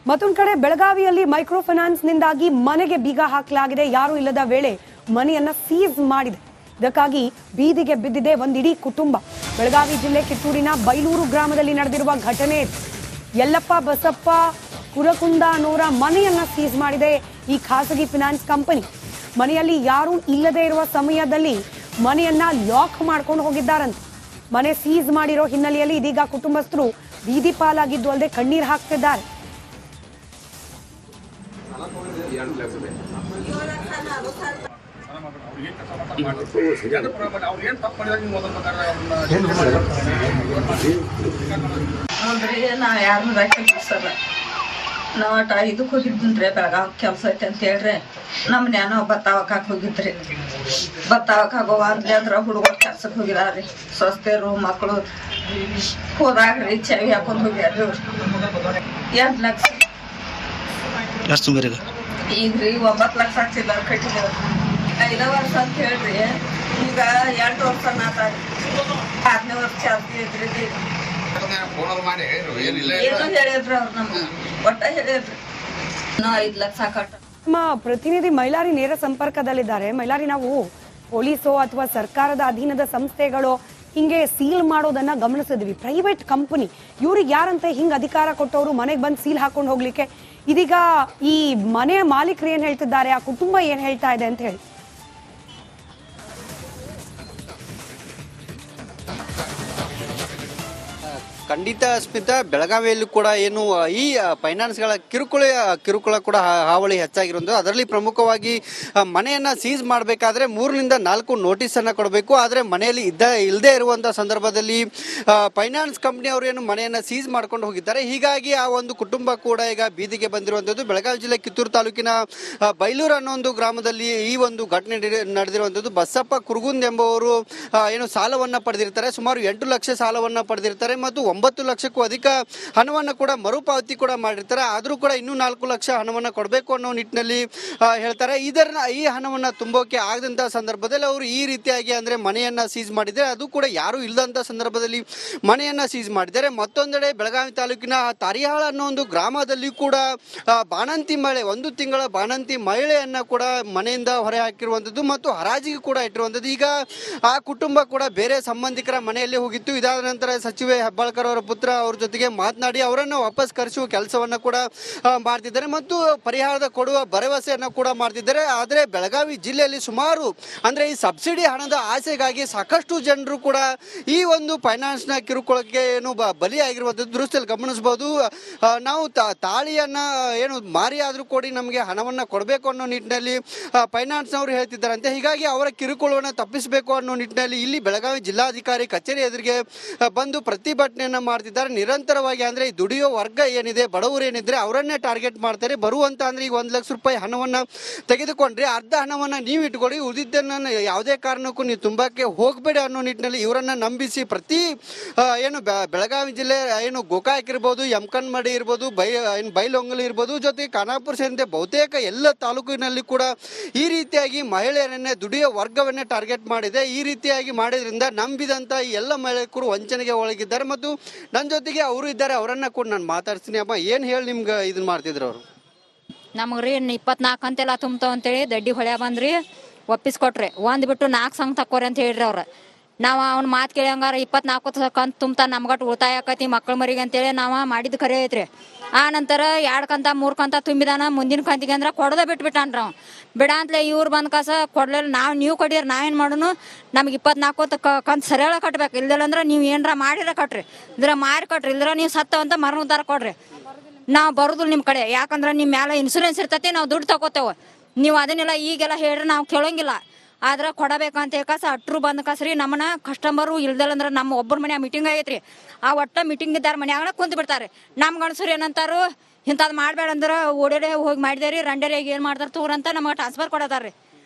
ಮತ್ತೊಂದು ಕಡೆ ಬೆಳಗಾವಿಯಲ್ಲಿ ಮೈಕ್ರೋ ಫೈನಾನ್ಸ್ ನಿಂದಾಗಿ ಮನೆಗೆ ಬೀಗ ಹಾಕಲಾಗಿದೆ. ಯಾರು ಇಲ್ಲದ ವೇಳೆ ಮನೆಯನ್ನ ಸೀಸ್ ಮಾಡಿದೆ. ಇದಕ್ಕಾಗಿ ಬೀದಿಗೆ ಬಿದ್ದಿದೆ ಒಂದಿಡೀ ಕುಟುಂಬ. ಬೆಳಗಾವಿ ಜಿಲ್ಲೆ ಕಿತ್ತೂರಿನ ಬೈಲೂರು ಗ್ರಾಮದಲ್ಲಿ ನಡೆದಿರುವ ಘಟನೆ. ಯಲ್ಲಪ್ಪ ಬಸಪ್ಪ ಕುರಕುಂದ ಅನ್ನೋರ ಮನೆಯನ್ನ ಸೀಸ್ ಮಾಡಿದೆ ಈ ಖಾಸಗಿ ಫೈನಾನ್ಸ್ ಕಂಪನಿ. ಮನೆಯಲ್ಲಿ ಯಾರೂ ಇಲ್ಲದೆ ಇರುವ ಸಮಯದಲ್ಲಿ ಮನೆಯನ್ನ ಲಾಕ್ ಮಾಡ್ಕೊಂಡು ಹೋಗಿದ್ದಾರಂತೆ. ಮನೆ ಸೀಸ್ ಮಾಡಿರೋ ಹಿನ್ನೆಲೆಯಲ್ಲಿ ಇದೀಗ ಕುಟುಂಬಸ್ಥರು ಬೀದಿ ಪಾಲಾಗಿದ್ದು ಅಲ್ಲದೆ ಕಣ್ಣೀರು ಹಾಕ್ತಿದ್ದಾರೆ. ನಾ ಯಾರನ್ನ ರಾಕಿಸಲ್ಲ. ನಾವು ಇದಕ್ಕೆ ಹೋಗಿದ್ರಿ ಬೆಳಗಾವ್ ಕೆಲಸ ಐತೆ ಅಂತ ಹೇಳ್ರಿ. ನಮ್ಮ ನ್ಯಾನೋ ಬತ್ತಾವಕಾಕ್ ಹೋಗಿದ್ರಿ. ಬತ್ತಾವಕಾಗ ಅಂದ್ರಿ ಅಂದ್ರೆ ಹುಡುಗರು ಕೆಲ್ಸಕ್ಕೆ ಹೋಗಿದಾರ್ರಿ. ಸ್ವಸ್ಥರು ಮಕ್ಕಳು ಹೋದಾಗ್ರಿ ಚಾವಿ ಹಾಕೊಂಡು ಹೋಗ್ಯಾರ್ರಿ. ಅವ್ರು 2 ಲಕ್ಷ ಈಗ್ರಿ 9 ಲಕ್ಷ ಹಾಕ್ಸಿದಾರ ಕಟ್ಟಿದೇವ್ರಿ. 5 ವರ್ಷ ಅಂತ ಹೇಳ್ರಿ. ಈಗ 2 ವರ್ಷ ನಾತಾರಿ 5ನೇ ವರ್ಷ ಜಾಸ್ತಿ ಐತ್ರಿ. ಏನೋ ಹೇಳಿದ್ರು ಅವ್ರು ನಮ್ಗೆ ಒಟ್ಟ ಹೇಳಿದ್ರಿ. 5 ಲಕ್ಷ ಕಟ್ಟ. ನಮ್ಮ ಪ್ರತಿನಿಧಿ ಮೈಲಾರಿ ನೇರ ಸಂಪರ್ಕದಲ್ಲಿದ್ದಾರೆ. ಮೈಲಾರಿ, ನಾವು ಪೊಲೀಸೋ ಅಥವಾ ಸರ್ಕಾರದ ಅಧೀನದ ಸಂಸ್ಥೆಗಳು ಹಿಂಗೆ ಸೀಲ್ ಮಾಡೋದನ್ನ ಗಮನಿಸಿದ್ವಿ. ಪ್ರೈವೇಟ್ ಕಂಪನಿ ಇವ್ರಿಗೆ ಯಾರಂತೆ ಹಿಂಗ್ ಅಧಿಕಾರ ಕೊಟ್ಟವರು ಮನೆಗೆ ಬಂದು ಸೀಲ್ ಹಾಕೊಂಡು ಹೋಗ್ಲಿಕ್ಕೆ? ಇದೀಗ ಈ ಮನೆಯ ಮಾಲೀಕರು ಏನ್ ಹೇಳ್ತಿದ್ದಾರೆ, ಆ ಕುಟುಂಬ ಏನ್ ಹೇಳ್ತಾ ಇದೆ ಅಂತ ಹೇಳಿ? ಖಂಡಿತ ಸ್ಮಿತಾ, ಬೆಳಗಾವಿಯಲ್ಲೂ ಕೂಡ ಏನು ಈ ಫೈನಾನ್ಸ್ಗಳ ಕಿರುಕುಳ ಕೂಡ ಹಾವಳಿ ಹೆಚ್ಚಾಗಿರೋದು. ಅದರಲ್ಲಿ ಪ್ರಮುಖವಾಗಿ ಮನೆಯನ್ನ ಸೀಸ್ ಮಾಡಬೇಕಾದ್ರೆ 3ರಿಂದ 4 ನೋಟಿಸನ್ನು ಕೊಡಬೇಕು. ಆದರೆ ಮನೆಯಲ್ಲಿ ಇಲ್ಲದೆ ಇರುವಂಥ ಸಂದರ್ಭದಲ್ಲಿ ಫೈನಾನ್ಸ್ ಕಂಪ್ನಿ ಅವರು ಏನು ಮನೆಯನ್ನು ಸೀಸ್ ಮಾಡ್ಕೊಂಡು ಹೋಗಿದ್ದಾರೆ. ಹೀಗಾಗಿ ಆ ಒಂದು ಕುಟುಂಬ ಕೂಡ ಈಗ ಬೀದಿಗೆ ಬಂದಿರುವಂಥದ್ದು. ಬೆಳಗಾವಿ ಜಿಲ್ಲೆ ಕಿತ್ತೂರು ತಾಲೂಕಿನ ಬೈಲೂರು ಅನ್ನೋ ಒಂದು ಗ್ರಾಮದಲ್ಲಿ ಈ ಒಂದು ಘಟನೆ ನಡೆದಿರುವಂಥದ್ದು. ಬಸಪ್ಪ ಕುರುಗುಂದ್ ಎಂಬುವರು ಏನು ಸಾಲವನ್ನು ಪಡೆದಿರ್ತಾರೆ. ಸುಮಾರು 8 ಲಕ್ಷ ಸಾಲವನ್ನು ಪಡೆದಿರ್ತಾರೆ ಮತ್ತು 9 ಲಕ್ಷಕ್ಕೂ ಅಧಿಕ ಹಣವನ್ನು ಕೂಡ ಮರುಪಾವತಿ ಕೂಡ ಮಾಡಿರ್ತಾರೆ. ಆದರೂ ಕೂಡ ಇನ್ನೂ 4 ಲಕ್ಷ ಹಣವನ್ನು ಕೊಡಬೇಕು ಅನ್ನೋ ನಿಟ್ಟಿನಲ್ಲಿ ಹೇಳ್ತಾರೆ. ಈ ಹಣವನ್ನು ತುಂಬೋಕೆ ಆಗದಂಥ ಸಂದರ್ಭದಲ್ಲಿ ಅವರು ಈ ರೀತಿಯಾಗಿ ಅಂದರೆ ಮನೆಯನ್ನು ಸೀಸ್ ಮಾಡಿದ್ದಾರೆ. ಅದು ಕೂಡ ಯಾರೂ ಇಲ್ಲದಂಥ ಸಂದರ್ಭದಲ್ಲಿ ಮನೆಯನ್ನು ಸೀಸ್ ಮಾಡಿದ್ದಾರೆ. ಮತ್ತೊಂದೆಡೆ ಬೆಳಗಾವಿ ತಾಲೂಕಿನ ತಾರಿಹಾಳ ಅನ್ನೋ ಒಂದು ಗ್ರಾಮದಲ್ಲಿ ಕೂಡ ಬಾಣಂತಿ ಮಹಿಳೆ, 1 ತಿಂಗಳ ಬಾಣಂತಿ ಮಹಿಳೆಯನ್ನು ಕೂಡ ಮನೆಯಿಂದ ಹೊರ ಹಾಕಿರುವಂಥದ್ದು ಮತ್ತು ಹರಾಜಿಗೆ ಕೂಡ ಇಟ್ಟಿರುವಂಥದ್ದು. ಈಗ ಆ ಕುಟುಂಬ ಕೂಡ ಬೇರೆ ಸಂಬಂಧಿಕರ ಮನೆಯಲ್ಲಿ ಹೋಗಿತ್ತು. ಇದಾದ ನಂತರ ಸಚಿವೆ ಹೆಬ್ಬಾಳ್ಕರ್ ಅವರ ಪುತ್ರ ಅವ್ರ ಜೊತೆಗೆ ಮಾತನಾಡಿ ಅವರನ್ನು ವಾಪಸ್ ಕರೆಸುವ ಕೆಲಸವನ್ನು ಕೂಡ ಮಾಡ್ತಿದ್ದಾರೆ ಮತ್ತು ಪರಿಹಾರದ ಕೊಡುವ ಭರವಸೆಯನ್ನು ಕೂಡ ಮಾಡ್ತಿದ್ದಾರೆ. ಆದರೆ ಬೆಳಗಾವಿ ಜಿಲ್ಲೆಯಲ್ಲಿ ಸುಮಾರು ಅಂದರೆ ಈ ಸಬ್ಸಿಡಿ ಹಣದ ಆಸೆಗಾಗಿ ಸಾಕಷ್ಟು ಜನರು ಕೂಡ ಈ ಒಂದು ಫೈನಾನ್ಸ್ನ ಕಿರುಕುಳಕ್ಕೆ ಏನು ಬಲಿಯಾಗಿರುವಂಥದ್ದು ದೃಷ್ಟಿಯಲ್ಲಿ ಗಮನಿಸಬಹುದು. ನಾವು ತಾಳಿಯನ್ನು ಏನು ಮಾರಿ ಆದರೂ ಕೊಡಿ ನಮಗೆ ಹಣವನ್ನು ಕೊಡಬೇಕು ಅನ್ನೋ ನಿಟ್ಟಿನಲ್ಲಿ ಫೈನಾನ್ಸ್ನವರು ಹೇಳ್ತಿದ್ದಾರಂತೆ. ಹೀಗಾಗಿ ಅವರ ಕಿರುಕುಳವನ್ನು ತಪ್ಪಿಸಬೇಕು ಅನ್ನೋ ನಿಟ್ಟಿನಲ್ಲಿ ಇಲ್ಲಿ ಬೆಳಗಾವಿ ಜಿಲ್ಲಾಧಿಕಾರಿ ಕಚೇರಿ ಎದುರಿಗೆ ಬಂದು ಪ್ರತಿಭಟನೆಯನ್ನು ಮಾಡ್ತಿದ್ದಾರೆ. ನಿರಂತರವಾಗಿ ಅಂದರೆ ಈ ದುಡಿಯೋ ವರ್ಗ ಏನಿದೆ, ಬಡವರು ಏನಿದ್ರೆ ಅವರನ್ನೇ ಟಾರ್ಗೆಟ್ ಮಾಡ್ತಾರೆ. ಬರುವಂತ ಅಂದ್ರೆ ಈಗ 1 ಲಕ್ಷ ರೂಪಾಯಿ ಹಣವನ್ನು ತೆಗೆದುಕೊಂಡ್ರೆ ಅರ್ಧ ಹಣವನ್ನು ನೀವು ಇಟ್ಕೊಳ್ಳಿ, ಉಳಿದಿದ್ದನ್ನು ಯಾವುದೇ ಕಾರಣಕ್ಕೂ ನೀವು ತುಂಬಕ್ಕೆ ಹೋಗಬೇಡಿ ಅನ್ನೋ ನಿಟ್ಟಿನಲ್ಲಿ ಇವರನ್ನ ನಂಬಿಸಿ ಪ್ರತಿ ಏನು ಬೆಳಗಾವಿ ಜಿಲ್ಲೆ ಏನು ಗೋಕಾಕ್ ಇರ್ಬೋದು, ಯಮಕನ್ಮಡಿ ಇರ್ಬೋದು, ಬೈಲೊಂಗಲು ಇರ್ಬೋದು, ಜೊತೆಗೆ ಖಾನಾಪುರ ಸೇರಿದಂತೆ ಬಹುತೇಕ ಎಲ್ಲ ತಾಲೂಕಿನಲ್ಲಿ ಕೂಡ ಈ ರೀತಿಯಾಗಿ ಮಹಿಳೆಯರನ್ನೇ ದುಡಿಯೋ ವರ್ಗವನ್ನೇ ಟಾರ್ಗೆಟ್ ಮಾಡಿದೆ. ಈ ರೀತಿಯಾಗಿ ಮಾಡಿದ್ರಿಂದ ನಂಬಿದಂಥ ಈ ಎಲ್ಲ ಮಹಿಳೆಯರು ವಂಚನೆಗೆ ಒಳಗಿದ್ದಾರೆ ಮತ್ತು ನನ್ನ ಜೊತೆಗೆ ಅವರು ಇದ್ದಾರೆ. ಅವರನ್ನ ಕೂಡ ನಾನು ಮಾತಾಡ್ತೀನಿ. ಅಮ್ಮ, ಏನು ಹೇಳಿ ನಿಮ್ಗೆ ಇದನ್ನ ಮಾಡ್ತಿದ್ರು ಅವರು? ನಮಗೆ ರೀ 24 ಅಂತೆಲ್ಲ ತುಂಬ್ತಾವ ಅಂತೇಳಿ ದಡ್ಡಿ ಹೊಳೆ ಬಂದ್ರಿ ಒಪ್ಪಿಸ್ಕೊಟ್ರಿ. 1 ಬಿಟ್ಟು 4 ಸಂಘ ತಕ್ಕೋರಿ ಅಂತ ಹೇಳ್ರಿ ಅವ್ರು. ನಾವು ಅವ್ನ ಮಾತು ಕೇಳಿ ಹಂಗಾರ 24 ಕಂತು ತುಂಬ್ತಾ ನಮ್ಗಟ್ಟು ಉಳಿತಾಯ ಆಕತಿ ಮಕ್ಳ ಮರಿಗೆ ಅಂತೇಳಿ ನಾವು ಮಾಡಿದ್ದು ಖರೆ ಐತ್ರಿ. ಆ ನಂತರ 2 ಕಂತ 3 ಕಂತ ತುಂಬಿದಾನ. ಮುಂದಿನ ಕಂತಿಗೆ ಅಂದ್ರೆ ಕೊಡೋದ ಬಿಟ್ಬಿಟ್ಟಾನ್ರಿ ಅವ್. ಬಿಡ ಅಂತಲೇ ಇವ್ರು ಬಂದ ಕಾಸ ಕೊಡ್ಲಿಲ್ಲ. ನೀವು ಕೊಡಿರಿ, ನಾವೇನು ಮಾಡೋನು, ನಮ್ಗೆ 24 ಕಂತು ಸರಿಯಾಗಿ ಕಟ್ಬೇಕು. ಇಲ್ದಿಲ್ಲ ಅಂದ್ರೆ ನೀವು ಏನಾರ ಮಾಡಿರ ಕಟ್ರಿ, ಇದ್ರ ಮಾರಿ ಕಟ್ರಿ, ಇಲ್ದ್ರ ನೀವು ಸತ್ತವಂತ ಮರಣ ಉದ್ದಾರ ಕೊಡ್ರಿ. ನಾವು ಬರೋದಿಲ್ಲ ನಿಮ್ಮ ಕಡೆ. ಯಾಕಂದ್ರೆ ನಿಮ್ಮ ಮೇಲೆ ಇನ್ಸೂರೆನ್ಸ್ ಇರ್ತೈತಿ, ನಾವು ದುಡ್ಡು ತಗೋತೇವೆ. ನೀವು ಅದನ್ನೆಲ್ಲ ಈಗೆಲ್ಲ ಹೇಳ್ರಿ ನಾವು ಕೇಳೋಂಗಿಲ್ಲ. ಆದ್ರೆ ಕೊಡಬೇಕಂತ ಕಾಸ ಅಟ್ರು ಬಂದ ಕಾಸ್ರಿ ನಮ್ಮನ್ನ ಕಸ್ಟಮರು ಇಲ್ದಲ್ಲ ಅಂದ್ರೆ ನಮ್ಮ ಒಬ್ಬರ ಮನ್ಯಾಗ ಮೀಟಿಂಗ್ ಆಗೈತ್ರಿ. ಆ ಒಟ್ಟ ಮೀಟಿಂಗ್ ಇದ್ದಾರ ಮನ್ಯಾಗ ಕುಂತು ಬಿಡ್ತಾರೆ. ನಮ್ಮ ಗಣಸರು ಏನಂತಾರು, ಇಂಥದ್ದು ಮಾಡಬೇಡ ಅಂದ್ರೆ ಓಡೇಡೆ ಹೋಗಿ ಮಾಡಿದೇರಿ ರಂಡೇರಿಯಾಗಿ ಏನು ಮಾಡ್ತಾರೆ ತೋರಂತ ನಮಗೆ ಟ್ರಾನ್ಸ್ಫರ್ ಕೊಡತಾರ್ರಿ.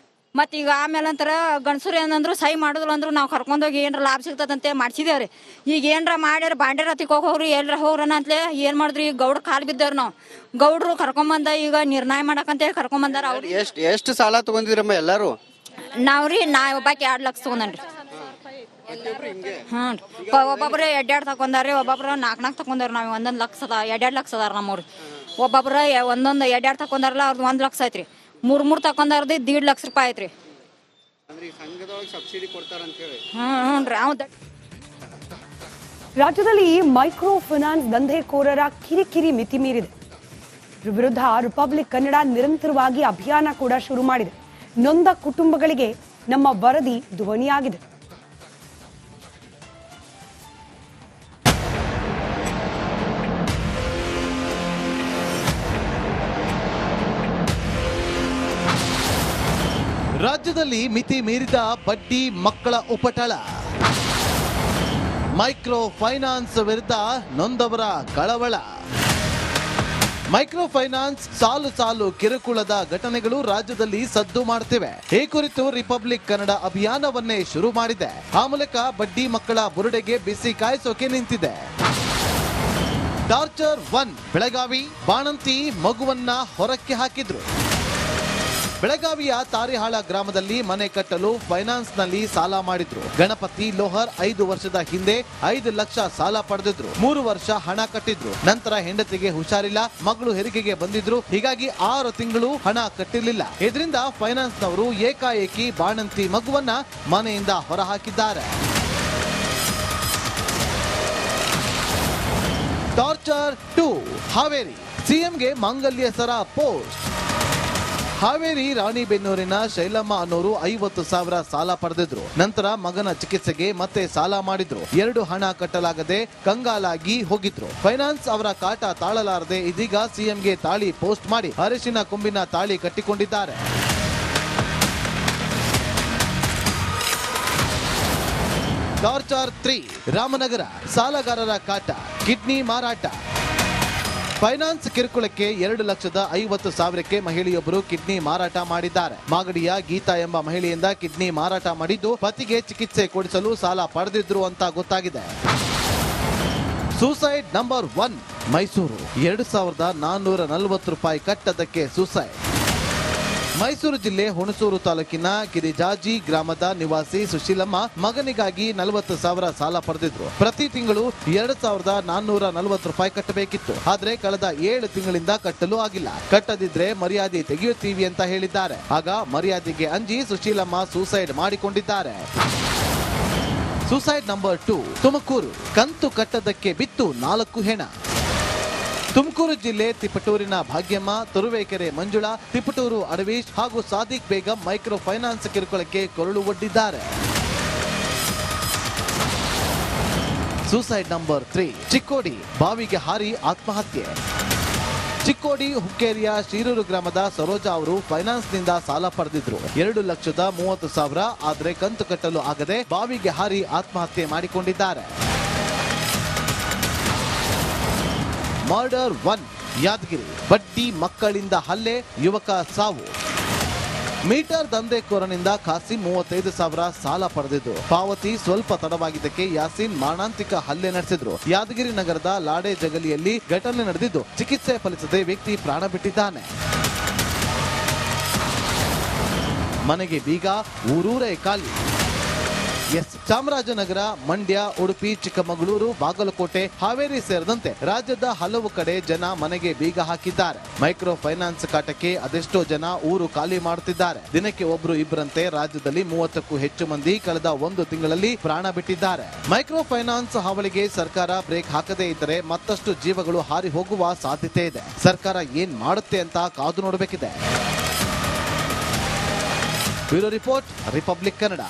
ಮತ್ತು ಈಗ ಆಮೇಲೆ ಅಂತಾರೆ ಗಣಸರು ಏನಂದ್ರು ಸಹಿ ಮಾಡೋದಿಲ್ಲ ಅಂದ್ರು ನಾವು ಕರ್ಕೊಂಡೋಗಿ ಏನರ ಲಾಭ ಸಿಗ್ತದಂತೆ ಮಾಡಿಸಿದೇವ್ರಿ. ಈಗ ಏನರ ಮಾಡ್ಯಾರ ಬಾಂಡೆರ ತಿಕ್ಕೋಗಿ ಹೋಗ್ರಿ ಎಲ್ಲರ ಹೋಗ್ರನ ಅಂತಲೇ ಏನು ಮಾಡಿದ್ರಿ, ಈಗ ಗೌಡ್ರ ಕಾಲು ಬಿದ್ದೇವ್ರಿ. ನಾವು ಗೌಡ್ರು ಕರ್ಕೊಂಬಂದ ಈಗ ನಿರ್ಣಯ ಮಾಡಕಂತೇಳಿ ಕರ್ಕೊಂಬಂದಾರ. ಅವ್ರು ಎಷ್ಟು ಸಾಲ ತಗೊಂಡಿದ್ರಮ್ಮ ಎಲ್ಲರೂ? ನಾವ್ರಿ ಒಬ್ಬಾಕಿ 2 ಲಕ್ಷ ತಗೊಂಡ್ರಿ. ಹ್ಞೂ ರೀ, ಒಬ್ಬೊಬ್ರು 2 ತಗೊಂಡಾರಿ, ಒಬ್ಬೊಬ್ರು 4 ತಗೊಂಡಾರ. ನಾವು 1 ಲಕ್ಷ ಅದ 2 ಲಕ್ಷ ಅದಾರ ನಮ್ಮವ್ರು. ಒಬ್ಬೊಬ್ರ ಒಂದೊಂದು ಎರಡೆರಡು ತಕೊಂಡಾರಲ್ಲ ಅವ್ರದ್ದು 1 ಲಕ್ಷ ಐತ್ರಿ. 3 ತಕೊಂಡಾರ್ದು 1.5 ಲಕ್ಷ ರೂಪಾಯಿ ಐತ್ರಿ. ಸಬ್ಸಿಡಿ ಕೊಡ್ತಾರಂತ ಹೇಳಿ. ಹ್ಞೂ. ರಾಜ್ಯದಲ್ಲಿ ಮೈಕ್ರೋ ಫೈನಾನ್ಸ್ ದಂಧೆಕೋರರ ಕಿರಿಕಿರಿ ಮಿತಿ ಮೀರಿದೆ. ವಿರುದ್ಧ ರಿಪಬ್ಲಿಕ್ ಕನ್ನಡ ನಿರಂತರವಾಗಿ ಅಭಿಯಾನ ಕೂಡ ಶುರು ಮಾಡಿದೆ. ನೊಂದ ಕುಟುಂಬಗಳಿಗೆ ನಮ್ಮ ವರದಿ ಧ್ವನಿಯಾಗಿದೆ. ರಾಜ್ಯದಲ್ಲಿ ಮಿತಿ ಮೀರಿದ ಬಡ್ಡಿ ಮಕ್ಕಳ ಉಪಟಳ. ಮೈಕ್ರೋ ಫೈನಾನ್ಸ್ ವಿರುದ್ಧ ನೊಂದವರ ಕಳವಳ. ಮೈಕ್ರೋ ಫೈನಾನ್ಸ್ ಸಾಲು ಕಿರುಕುಳದ ಘಟನೆಗಳು ರಾಜ್ಯದಲ್ಲಿ ಸದ್ದು ಮಾಡುತ್ತಿವೆ. ಈ ಕುರಿತು ರಿಪಬ್ಲಿಕ್ ಕನ್ನಡ ಅಭಿಯಾನವನ್ನೇ ಶುರು ಮಾಡಿದೆ. ಆ ಮೂಲಕ ಬಡ್ಡಿ ಮಕ್ಕಳ ಬುರುಡೆಗೆ ಬಿಸಿ ಕಾಯಿಸೋಕೆ ನಿಂತಿದೆ. ಟಾರ್ಚರ್ 1 ಬೆಳಗಾವಿ ಬಾಣಂತಿ ಮಗುವನ್ನ ಹೊರಕ್ಕೆ ಹಾಕಿದ್ರು. ಬೆಳಗಾವಿಯ ತಾರಿಹಾಳ ಗ್ರಾಮದಲ್ಲಿ ಮನೆ ಕಟ್ಟಲು ಫೈನಾನ್ಸ್ ನಲ್ಲಿ ಸಾಲ ಮಾಡಿದ್ರು. ಗಣಪತಿ ಲೋಹರ್ 5 ವರ್ಷದ ಹಿಂದೆ 5 ಲಕ್ಷ ಸಾಲ ಪಡೆದಿದ್ರು. 3 ವರ್ಷ ಹಣ ಕಟ್ಟಿದ್ರು. ನಂತರ ಹೆಂಡತಿಗೆ ಹುಷಾರಿಲ್ಲ, ಮಗಳು ಹೆರಿಗೆಗೆ ಬಂದಿದ್ರು. ಹೀಗಾಗಿ 6 ತಿಂಗಳು ಹಣ ಕಟ್ಟಿರಲಿಲ್ಲ. ಇದರಿಂದ ಫೈನಾನ್ಸ್ ನವರು ಏಕಾಏಕಿ ಬಾಣಂತಿ ಮಗುವನ್ನ ಮನೆಯಿಂದ ಹೊರಹಾಕಿದ್ದಾರೆ. ಟಾರ್ಚರ್ 2 ಹಾವೇರಿ ಸಿಎಂಗೆ ಮಾಂಗಲ್ಯ ಸರ ಪೋಸ್ಟ್. ಹಾವೇರಿ ರಾಣಿಬೆನ್ನೂರಿನ ಶೈಲಮ್ಮ ಅನ್ನೋರು 50,000 ಸಾಲ ಪಡೆದಿದ್ರು. ನಂತರ ಮಗನ ಚಿಕಿತ್ಸೆಗೆ ಮತ್ತೆ ಸಾಲ ಮಾಡಿದ್ರು. 2 ಹಣ ಕಟ್ಟಲಾಗದೆ ಕಂಗಾಲಾಗಿ ಹೋಗಿದ್ರು. ಫೈನಾನ್ಸ್ ಅವರ ಕಾಟ ತಾಳಲಾರದೆ ಇದೀಗ ಸಿಎಂಗೆ ತಾಳಿ ಪೋಸ್ಟ್ ಮಾಡಿ ಅರಿಶಿನ ಕೊಂಬಿನ ತಾಳಿ ಕಟ್ಟಿಕೊಂಡಿದ್ದಾರೆ. ಟಾರ್ಚರ್ 3 ರಾಮನಗರ ಸಾಲಗಾರರ ಕಾಟ ಕಿಡ್ನಿ ಮಾರಾಟ. ಫೈನಾನ್ಸ್ ಕಿರುಕುಳಕ್ಕೆ 2,50,000ಕ್ಕೆ ಮಹಿಳೆಯೊಬ್ಬರು ಕಿಡ್ನಿ ಮಾರಾಟ ಮಾಡಿದ್ದಾರೆ. ಮಾಗಡಿಯ ಗೀತಾ ಎಂಬ ಮಹಿಳೆಯಿಂದ ಕಿಡ್ನಿ ಮಾರಾಟ ಮಾಡಿದ್ದು ಪತಿಗೆ ಚಿಕಿತ್ಸೆ ಕೊಡಿಸಲು ಸಾಲ ಪಡೆದಿದ್ರು ಅಂತ ಗೊತ್ತಾಗಿದೆ. ಸೂಸೈಡ್ ನಂಬರ್ 1 ಮೈಸೂರು 2,440 ರೂಪಾಯಿ ಕಟ್ಟದಕ್ಕೆ ಸೂಸೈಡ್. ಮೈಸೂರು ಜಿಲ್ಲೆ ಹುಣಸೂರು ತಾಲೂಕಿನ ಗಿರಿಜಾಜಿ ಗ್ರಾಮದ ನಿವಾಸಿ ಸುಶೀಲಮ್ಮ ಮಗನಿಗಾಗಿ 40,000 ಸಾಲ ಪಡೆದಿದ್ರು. ಪ್ರತಿ ತಿಂಗಳು 2,440 ರೂಪಾಯಿ ಕಟ್ಟಬೇಕಿತ್ತು. ಆದ್ರೆ ಕಳೆದ 7 ತಿಂಗಳಿಂದ ಕಟ್ಟಲು ಆಗಿಲ್ಲ. ಕಟ್ಟದಿದ್ರೆ ಮರ್ಯಾದೆ ತೆಗೆಯುತ್ತೀವಿ ಅಂತ ಹೇಳಿದ್ದಾರೆ. ಆಗ ಮರ್ಯಾದೆಗೆ ಅಂಜಿ ಸುಶೀಲಮ್ಮ ಸೂಸೈಡ್ ಮಾಡಿಕೊಂಡಿದ್ದಾರೆ. ಸೂಸೈಡ್ ನಂಬರ್ 2 ತುಮಕೂರು ಕಂತು ಕಟ್ಟದಕ್ಕೆ ಬಿತ್ತು 4 ಹೆಣ. ತುಮಕೂರು ಜಿಲ್ಲೆ ತಿಪಟೂರಿನ ಭಾಗ್ಯಮ್ಮ, ತುರುವೇಕೆರೆ ಮಂಜುಳಾ, ತಿಪಟೂರು ಅಡವೀಶ್ ಹಾಗೂ ಸಾದಿಕ್ ಬೇಗಂ ಮೈಕ್ರೋ ಫೈನಾನ್ಸ್ ಕಿರುಕುಳಕ್ಕೆ ಕೊರಳು ಒಡ್ಡಿದ್ದಾರೆ. ಸೂಸೈಡ್ ನಂಬರ್ 3 ಚಿಕ್ಕೋಡಿ ಬಾವಿಗೆ ಹಾರಿ ಆತ್ಮಹತ್ಯೆ. ಚಿಕ್ಕೋಡಿ ಹುಕ್ಕೇರಿಯ ಶೀರೂರು ಗ್ರಾಮದ ಸರೋಜಾ ಅವರು ಫೈನಾನ್ಸ್ನಿಂದ ಸಾಲ ಪಡೆದಿದ್ರು. 2,30,000 ಆದ್ರೆ ಕಂತು ಕಟ್ಟಲು ಆಗದೆ ಬಾವಿಗೆ ಹಾರಿ ಆತ್ಮಹತ್ಯೆ ಮಾಡಿಕೊಂಡಿದ್ದಾರೆ. ಮರ್ಡರ್ 1 ಯಾದಗಿರಿ ಬಡ್ಡಿ ಮಕ್ಕಳಿಂದ ಹಲ್ಲೆ, ಯುವಕ ಸಾವು. ಮೀಟರ್ ದಂಧೆಕೋರನಿಂದ ಖಾಸಿಂ 35,000 ಸಾಲ ಪಡೆದಿದ್ದು ಪಾವತಿ ಸ್ವಲ್ಪ ತಡವಾಗಿದ್ದಕ್ಕೆ ಯಾಸೀನ್ ಮಾರಣಾಂತಿಕ ಹಲ್ಲೆ ನಡೆಸಿದ್ರು. ಯಾದಗಿರಿ ನಗರದ ಲಾಡೆ ಜಗಲಿಯಲ್ಲಿ ಘಟನೆ ನಡೆದಿದ್ದು ಚಿಕಿತ್ಸೆ ಫಲಿಸದೆ ವ್ಯಕ್ತಿ ಪ್ರಾಣ ಬಿಟ್ಟಿದ್ದಾನೆ. ಮನೆಗೆ ಬೀಗ, ಊರೂರೇ ಖಾಲಿ. ಚಾಮರಾಜನಗರ, ಮಂಡ್ಯ, ಉಡುಪಿ, ಚಿಕ್ಕಮಗಳೂರು, ಬಾಗಲಕೋಟೆ, ಹಾವೇರಿ ಸೇರಿದಂತೆ ರಾಜ್ಯದ ಹಲವು ಕಡೆ ಜನ ಮನೆಗೆ ಬೀಗ ಹಾಕಿದ್ದಾರೆ. ಮೈಕ್ರೋ ಫೈನಾನ್ಸ್ ಕಾಟಕ್ಕೆ ಅದೆಷ್ಟೋ ಜನ ಊರು ಖಾಲಿ ಮಾಡುತ್ತಿದ್ದಾರೆ. ದಿನಕ್ಕೆ ಒಬ್ರು ಇಬ್ಬರಂತೆ ರಾಜ್ಯದಲ್ಲಿ 30ಕ್ಕೂ ಹೆಚ್ಚು ಮಂದಿ ಕಳೆದ 1 ತಿಂಗಳಲ್ಲಿ ಪ್ರಾಣ ಬಿಟ್ಟಿದ್ದಾರೆ. ಮೈಕ್ರೋ ಫೈನಾನ್ಸ್ ಹಾವಳಿಗೆ ಸರ್ಕಾರ ಬ್ರೇಕ್ ಹಾಕದೇ ಇದ್ದರೆ ಮತ್ತಷ್ಟು ಜೀವಗಳು ಹಾರಿ ಹೋಗುವ ಸಾಧ್ಯತೆ ಇದೆ. ಸರ್ಕಾರ ಏನ್ ಮಾಡುತ್ತೆ ಅಂತ ಕಾದು ನೋಡಬೇಕಿದೆ. Bureau report, Republic Kannada.